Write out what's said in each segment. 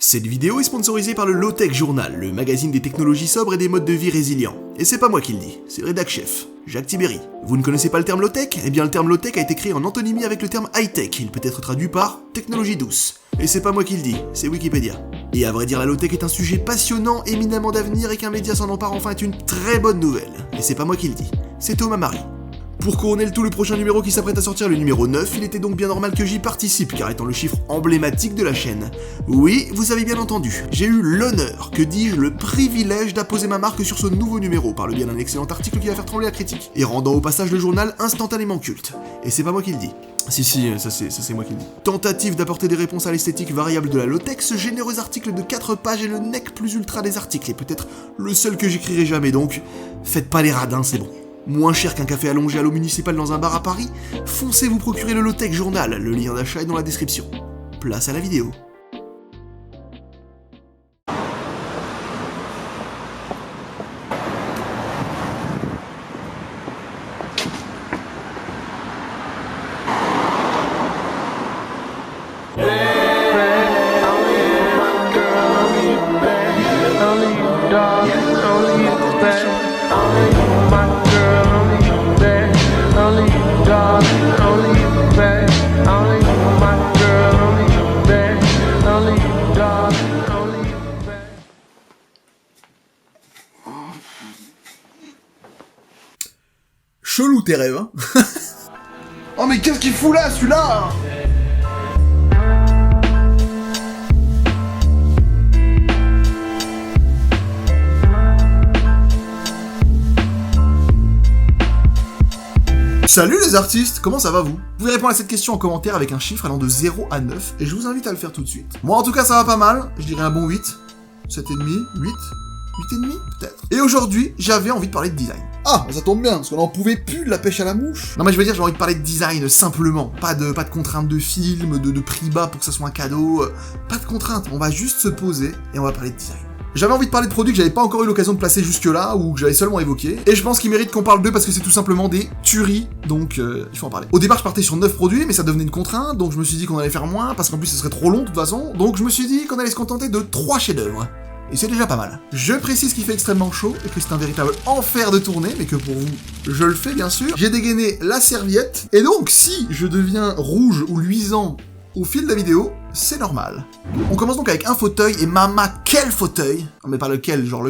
Cette vidéo est sponsorisée par le Low-Tech Journal, le magazine des technologies sobres et des modes de vie résilients. Et c'est pas moi qui le dis, c'est le rédac chef, Jacques Tibéri. Vous ne connaissez pas le terme low-tech? Eh bien le terme low-tech a été créé en antonymie avec le terme high-tech, il peut être traduit par technologie douce. Et c'est pas moi qui le dis, c'est Wikipédia. Et à vrai dire, la low-tech est un sujet passionnant, éminemment d'avenir, et qu'un média s'en empare enfin est une très bonne nouvelle. Et c'est pas moi qui le dis, c'est Thomas Marie. Pour couronner le tout, le prochain numéro qui s'apprête à sortir, le numéro 9, il était donc bien normal que j'y participe, car étant le chiffre emblématique de la chaîne. Oui, vous avez bien entendu, j'ai eu l'honneur, que dis-je, le privilège d'apposer ma marque sur ce nouveau numéro, par le biais d'un excellent article qui va faire trembler la critique, et rendant au passage le journal instantanément culte. Et c'est pas moi qui le dis. Si, ça c'est moi qui le dis. Tentative d'apporter des réponses à l'esthétique variable de la low-tech, ce généreux article de 4 pages est le nec plus ultra des articles, et peut-être le seul que j'écrirai jamais, donc faites pas les radins, c'est bon. Moins cher qu'un café allongé à l'eau municipale dans un bar à Paris, foncez vous procurer le Low-Tech Journal, le lien d'achat est dans la description. Place à la vidéo. Chelou tes rêves, hein. Oh mais qu'est-ce qu'il fout là, celui-là? Salut les artistes, comment ça va vous? Vous pouvez répondre à cette question en commentaire avec un chiffre allant de 0 à 9, et je vous invite à le faire tout de suite. Moi en tout cas ça va pas mal, je dirais un bon 8, 7,5, 8, 8,5 peut-être. Et aujourd'hui, j'avais envie de parler de design. Ah, ça tombe bien, parce qu'on en pouvait plus de la pêche à la mouche. Non mais je veux dire, j'ai envie de parler de design simplement, pas de contraintes de film, de prix bas pour que ça soit un cadeau, pas de contraintes, on va juste se poser et on va parler de design. J'avais envie de parler de produits que j'avais pas encore eu l'occasion de placer jusque-là, ou que j'avais seulement évoqué, et je pense qu'ils méritent qu'on parle d'eux parce que c'est tout simplement des tueries, donc il faut en parler. Au départ, je partais sur 9 produits, mais ça devenait une contrainte, donc je me suis dit qu'on allait faire moins, parce qu'en plus ce serait trop long de toute façon, donc je me suis dit qu'on allait se contenter de 3 chefs-d'œuvre. Et c'est déjà pas mal. Je précise qu'il fait extrêmement chaud, et que c'est un véritable enfer de tourner, mais que pour vous, je le fais bien sûr. J'ai dégainé la serviette, et donc si je deviens rouge ou luisant au fil de la vidéo, c'est normal. On commence donc avec un fauteuil, et mama, quel fauteuil! Non mais pas lequel, genre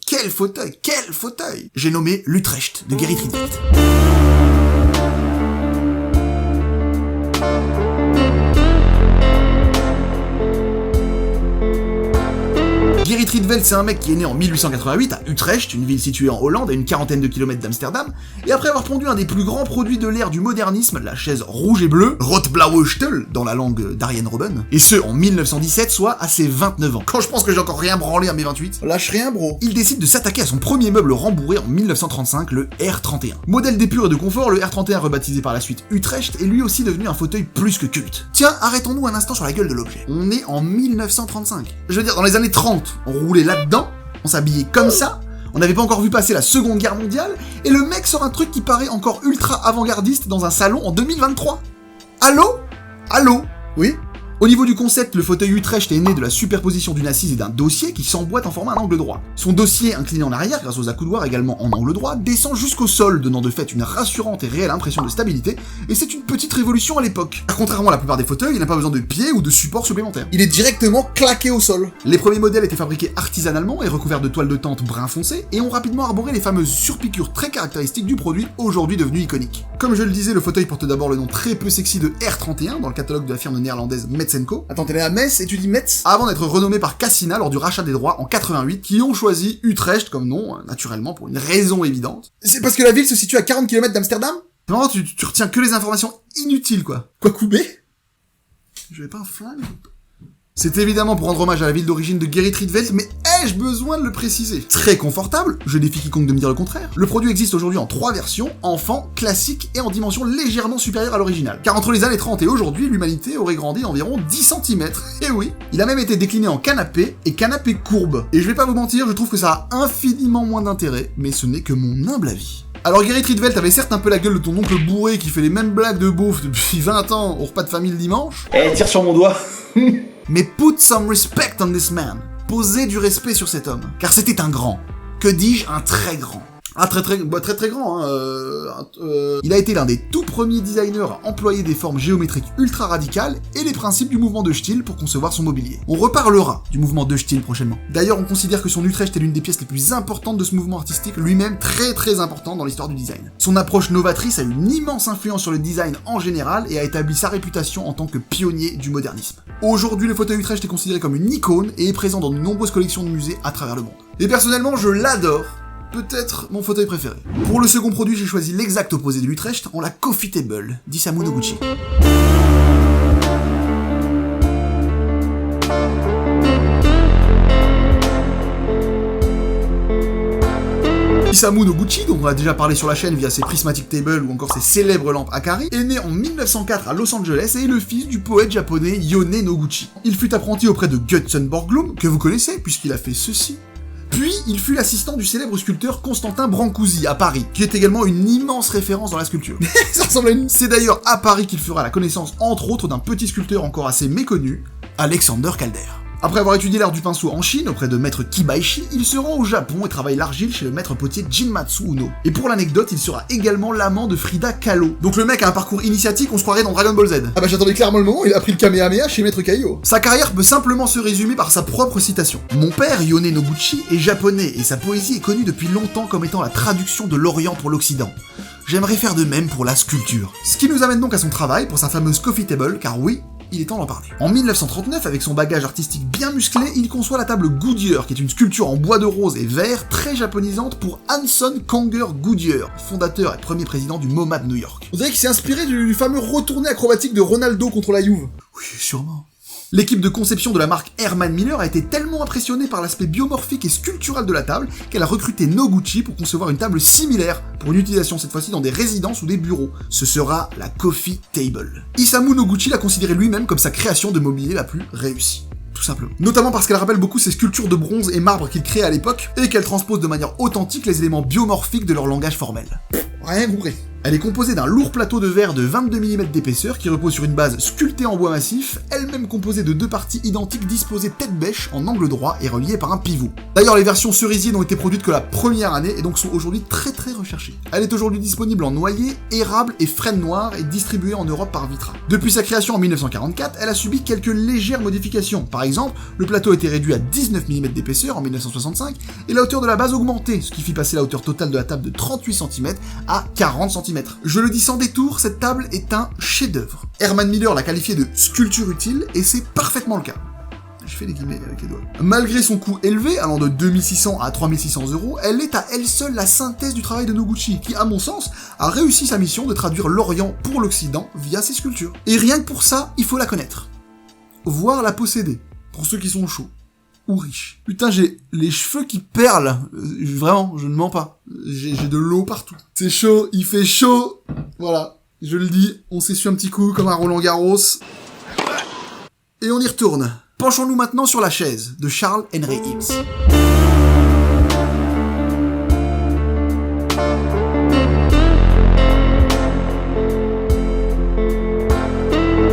quel fauteuil! J'ai nommé l'Utrecht, de Gerrit Rietveld. Gerrit Rietveld, c'est un mec qui est né en 1888 à Utrecht, une ville située en Hollande à une quarantaine de kilomètres d'Amsterdam, et après avoir pondu un des plus grands produits de l'ère du modernisme, la chaise rouge et bleue, Rot-Blaue Stuhl, dans la langue d'Arjen Robben, et ce en 1917, soit à ses 29 ans. Quand je pense que j'ai encore rien branlé à mes 28, lâche rien, bro. Il décide de s'attaquer à son premier meuble rembourré en 1935, le R31. Modèle d'épure et de confort, le R31 rebaptisé par la suite Utrecht est lui aussi devenu un fauteuil plus que culte. Tiens, arrêtons-nous un instant sur la gueule de l'objet. On est en 1935. Je veux dire, dans les années 30, on roulait là-dedans, on s'habillait comme ça, on n'avait pas encore vu passer la Seconde Guerre mondiale, et le mec sort un truc qui paraît encore ultra avant-gardiste dans un salon en 2023. Allô? Oui? Au niveau du concept, le fauteuil Utrecht est né de la superposition d'une assise et d'un dossier qui s'emboîte en format un angle droit. Son dossier, incliné en arrière grâce aux accoudoirs également en angle droit, descend jusqu'au sol, donnant de fait une rassurante et réelle impression de stabilité, et c'est une petite révolution à l'époque. Contrairement à la plupart des fauteuils, il n'a pas besoin de pieds ou de supports supplémentaires. Il est directement claqué au sol. Les premiers modèles étaient fabriqués artisanalement et recouverts de toiles de tente brun foncé, et ont rapidement arboré les fameuses surpiqûres très caractéristiques du produit, aujourd'hui devenu iconique. Comme je le disais, le fauteuil porte d'abord le nom très peu sexy de R31 dans le catalogue de la firme néerlandaise Metz & Co. Attends, t'es né à Metz et tu dis Metz? Avant d'être renommé par Cassina lors du rachat des droits en 88, qui ont choisi Utrecht comme nom, naturellement, pour une raison évidente. C'est parce que la ville se situe à 40 km d'Amsterdam? Non, tu retiens que les informations inutiles, quoi. Quoi, Koubé? J'avais pas un flingue? C'est évidemment pour rendre hommage à la ville d'origine de Gerrit Rietveld, mais ai-je besoin de le préciser? Très confortable, je défie quiconque de me dire le contraire. Le produit existe aujourd'hui en 3 versions, enfant, classique et en dimension légèrement supérieure à l'original. Car entre les années 30 et aujourd'hui, l'humanité aurait grandi d'environ 10 cm. Et oui, il a même été décliné en canapé et canapé courbe. Et je vais pas vous mentir, je trouve que ça a infiniment moins d'intérêt, mais ce n'est que mon humble avis. Alors Gerrit Rietveld avait certes un peu la gueule de ton oncle bourré qui fait les mêmes blagues de beauf depuis 20 ans au repas de famille le dimanche. Eh, tire sur mon doigt. Mais put some respect on this man. Posez du respect sur cet homme, car c'était un grand. Que dis-je, un très grand. Très grand, hein. Il a été l'un des tout premiers designers à employer des formes géométriques ultra radicales et les principes du mouvement de Stihl pour concevoir son mobilier. On reparlera du mouvement de Stihl prochainement. D'ailleurs, on considère que son Utrecht est l'une des pièces les plus importantes de ce mouvement artistique, lui-même très important dans l'histoire du design. Son approche novatrice a eu une immense influence sur le design en général et a établi sa réputation en tant que pionnier du modernisme. Aujourd'hui, le fauteuil Utrecht est considéré comme une icône et est présent dans de nombreuses collections de musées à travers le monde. Et personnellement, je l'adore. Peut-être mon fauteuil préféré. Pour le second produit, j'ai choisi l'exact opposé de l'Utrecht en la Coffee Table d'Isamu Noguchi. Isamu Noguchi, dont on a déjà parlé sur la chaîne via ses Prismatic Tables ou encore ses célèbres lampes Akari, est né en 1904 à Los Angeles et est le fils du poète japonais Yone Noguchi. Il fut apprenti auprès de Gutzon Borglum, que vous connaissez puisqu'il a fait ceci. Puis, il fut l'assistant du célèbre sculpteur Constantin Brancusi à Paris, qui est également une immense référence dans la sculpture. Ça ressemble à une... C'est d'ailleurs à Paris qu'il fera la connaissance, entre autres, d'un petit sculpteur encore assez méconnu, Alexander Calder. Après avoir étudié l'art du pinceau en Chine auprès de maître Kibaishi, il se rend au Japon et travaille l'argile chez le maître potier Jinmatsu Uno. Et pour l'anecdote, il sera également l'amant de Frida Kahlo. Donc le mec a un parcours initiatique, on se croirait dans Dragon Ball Z. Ah bah j'attendais clairement le moment où il a pris le Kamehameha chez maître Kaiyo. Sa carrière peut simplement se résumer par sa propre citation. Mon père, Yone Noguchi, est japonais et sa poésie est connue depuis longtemps comme étant la traduction de l'Orient pour l'Occident. J'aimerais faire de même pour la sculpture. Ce qui nous amène donc à son travail pour sa fameuse Coffee Table, car oui, il est temps d'en parler. En 1939, avec son bagage artistique bien musclé, il conçoit la table Goodyear, qui est une sculpture en bois de rose et vert très japonisante pour Hanson Conger Goodyear, fondateur et premier président du MoMA de New York. On dirait qu'il s'est inspiré du fameux retourné acrobatique de Ronaldo contre la Juve. Oui, sûrement. L'équipe de conception de la marque Herman Miller a été tellement impressionnée par l'aspect biomorphique et sculptural de la table qu'elle a recruté Noguchi pour concevoir une table similaire pour une utilisation cette fois-ci dans des résidences ou des bureaux. Ce sera la Coffee Table. Isamu Noguchi l'a considérée lui-même comme sa création de mobilier la plus réussie. Tout simplement. Notamment parce qu'elle rappelle beaucoup ses sculptures de bronze et marbre qu'il créait à l'époque et qu'elle transpose de manière authentique les éléments biomorphiques de leur langage formel. Rien compris. Elle est composée d'un lourd plateau de verre de 22 mm d'épaisseur qui repose sur une base sculptée en bois massif, elle-même composée de deux parties identiques disposées tête-bêche en angle droit et reliées par un pivot. D'ailleurs, les versions cerisier n'ont été produites que la première année et donc sont aujourd'hui très recherchées. Elle est aujourd'hui disponible en noyer, érable et frêne noire et distribuée en Europe par Vitra. Depuis sa création en 1944, elle a subi quelques légères modifications. Par exemple, le plateau a été réduit à 19 mm d'épaisseur en 1965 et la hauteur de la base augmentée, ce qui fit passer la hauteur totale de la table de 38 cm à 40 cm. Je le dis sans détour, cette table est un chef-d'œuvre. Herman Miller l'a qualifiée de sculpture utile et c'est parfaitement le cas. Je fais des guillemets avec les doigts. Malgré son coût élevé, allant de 2600 à 3600 €, elle est à elle seule la synthèse du travail de Noguchi, qui, à mon sens, a réussi sa mission de traduire l'Orient pour l'Occident via ses sculptures. Et rien que pour ça, il faut la connaître. Voire la posséder, pour ceux qui sont chauds. Ou riches. Putain, j'ai les cheveux qui perlent. Vraiment, je ne mens pas. J'ai de l'eau partout. C'est chaud, il fait chaud. Voilà, je le dis, on s'essuie un petit coup comme un Roland Garros. Et on y retourne. Penchons-nous maintenant sur la chaise de Charles Henry Eames.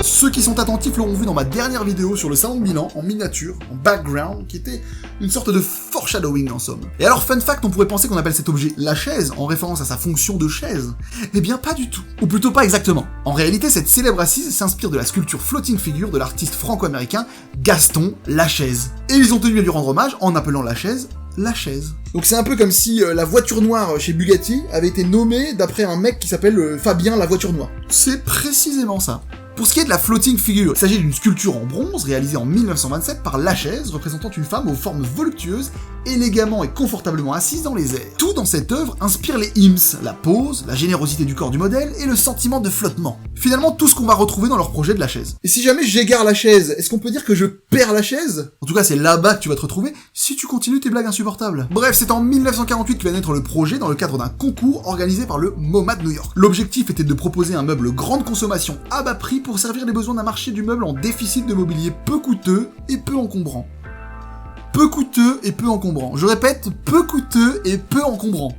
Ceux qui sont attentifs l'auront vu dans ma dernière vidéo sur le salon de Milan, en miniature, en background, qui était une sorte de foreshadowing en somme. Et alors, fun fact, on pourrait penser qu'on appelle cet objet la chaise, en référence à sa fonction de chaise. Eh bien, pas du tout. Ou plutôt pas exactement. En réalité, cette célèbre assise s'inspire de la sculpture floating figure de l'artiste franco-américain Gaston Lachaise. Et ils ont tenu à lui rendre hommage en appelant la chaise. Donc c'est un peu comme si la voiture noire chez Bugatti avait été nommée d'après un mec qui s'appelle Fabien la voiture noire. C'est précisément ça. Pour ce qui est de la floating figure, il s'agit d'une sculpture en bronze réalisée en 1927 par Lachaise, représentant une femme aux formes voluptueuses, élégamment et confortablement assise dans les airs. Tout dans cette œuvre inspire les Eames, la pose, la générosité du corps du modèle et le sentiment de flottement. Finalement, tout ce qu'on va retrouver dans leur projet de Lachaise. Et si jamais j'égare la chaise, est-ce qu'on peut dire que je perds la chaise? En tout cas, c'est là-bas que tu vas te retrouver si tu continues tes blagues insupportables. Bref, c'est en 1948 que va naître le projet dans le cadre d'un concours organisé par le MoMA de New York. L'objectif était de proposer un meuble grande consommation à bas prix pour servir les besoins d'un marché du meuble en déficit de mobilier peu coûteux et peu encombrant. Peu coûteux et peu encombrant. Je répète, peu coûteux et peu encombrant.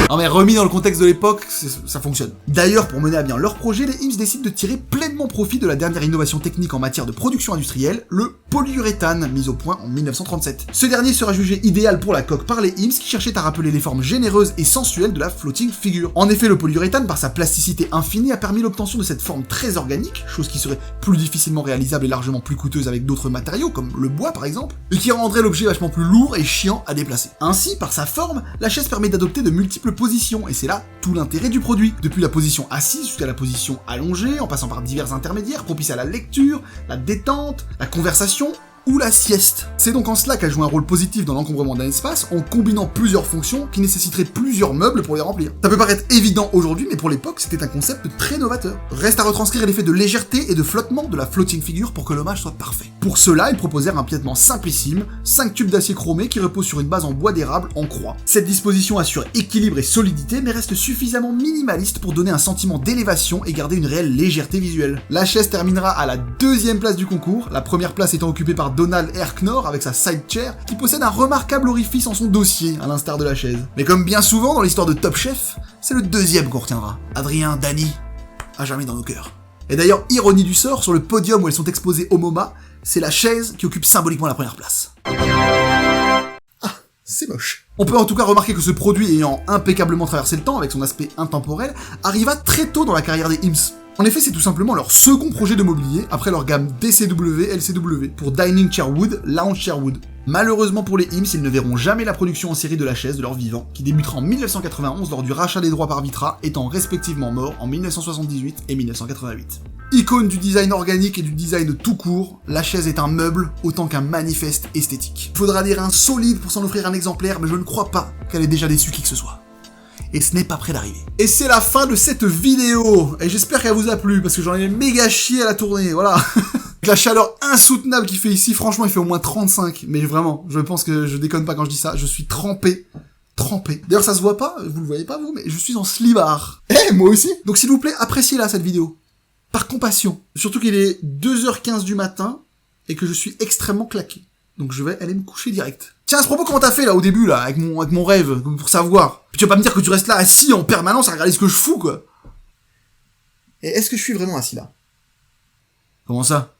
Non mais remis dans le contexte de l'époque, ça fonctionne. D'ailleurs, pour mener à bien leur projet, les IMS décident de tirer pleinement profit de la dernière innovation technique en matière de production industrielle, le polyuréthane, mis au point en 1937. Ce dernier sera jugé idéal pour la coque par les IMS qui cherchaient à rappeler les formes généreuses et sensuelles de la floating figure. En effet, le polyuréthane, par sa plasticité infinie, a permis l'obtention de cette forme très organique, chose qui serait plus difficilement réalisable et largement plus coûteuse avec d'autres matériaux, comme le bois par exemple, et qui rendrait l'objet vachement plus lourd et chiant à déplacer. Ainsi, par sa forme, la chaise permet d'adopter de multiples positions, et c'est là tout l'intérêt du produit. Depuis la position assise jusqu'à la position allongée, en passant par divers intermédiaires propices à la lecture, la détente, la conversation, ou la sieste. C'est donc en cela qu'elle joue un rôle positif dans l'encombrement d'un espace en combinant plusieurs fonctions qui nécessiteraient plusieurs meubles pour les remplir. Ça peut paraître évident aujourd'hui, mais pour l'époque, c'était un concept très novateur. Reste à retranscrire l'effet de légèreté et de flottement de la floating figure pour que l'hommage soit parfait. Pour cela, ils proposèrent un piétement simplissime, 5 tubes d'acier chromé qui reposent sur une base en bois d'érable en croix. Cette disposition assure équilibre et solidité, mais reste suffisamment minimaliste pour donner un sentiment d'élévation et garder une réelle légèreté visuelle. La chaise terminera à la 2e place du concours, la première place étant occupée par Donald Erknor avec sa side chair, qui possède un remarquable orifice en son dossier, à l'instar de la chaise. Mais comme bien souvent dans l'histoire de Top Chef, c'est le 2e qu'on retiendra. Adrien, Dany, à jamais dans nos cœurs. Et d'ailleurs, ironie du sort, sur le podium où elles sont exposées au MoMA, c'est la chaise qui occupe symboliquement la première place. Ah, c'est moche. On peut en tout cas remarquer que ce produit ayant impeccablement traversé le temps avec son aspect intemporel, arriva très tôt dans la carrière des IMS. En effet, c'est tout simplement leur second projet de mobilier, après leur gamme DCW, LCW, pour Dining Chair Wood, Lounge Chair Wood. Malheureusement pour les IMS, ils ne verront jamais la production en série de la chaise de leur vivant, qui débutera en 1991 lors du rachat des droits par Vitra, étant respectivement morts en 1978 et 1988. Icône du design organique et du design tout court, la chaise est un meuble autant qu'un manifeste esthétique. Il faudra des reins solides pour s'en offrir un exemplaire, mais je ne crois pas qu'elle ait déjà déçu qui que ce soit. Et ce n'est pas près d'arriver. Et c'est la fin de cette vidéo, et j'espère qu'elle vous a plu, parce que j'en ai méga chié à la tournée, voilà. Avec la chaleur insoutenable qu'il fait ici, franchement il fait au moins 35, mais vraiment, je pense que je déconne pas quand je dis ça, je suis trempé. D'ailleurs ça se voit pas, vous le voyez pas vous, mais je suis en slibard. Moi aussi. Donc s'il vous plaît, appréciez-la cette vidéo. Par compassion. Surtout qu'il est 2h15 du matin, et que je suis extrêmement claqué. Donc je vais aller me coucher direct. Tiens, à ce propos, comment t'as fait là au début là, avec mon rêve, pour savoir? Puis tu vas pas me dire que tu restes là assis en permanence à regarder ce que je fous quoi. Et est-ce que je suis vraiment assis là? Comment ça?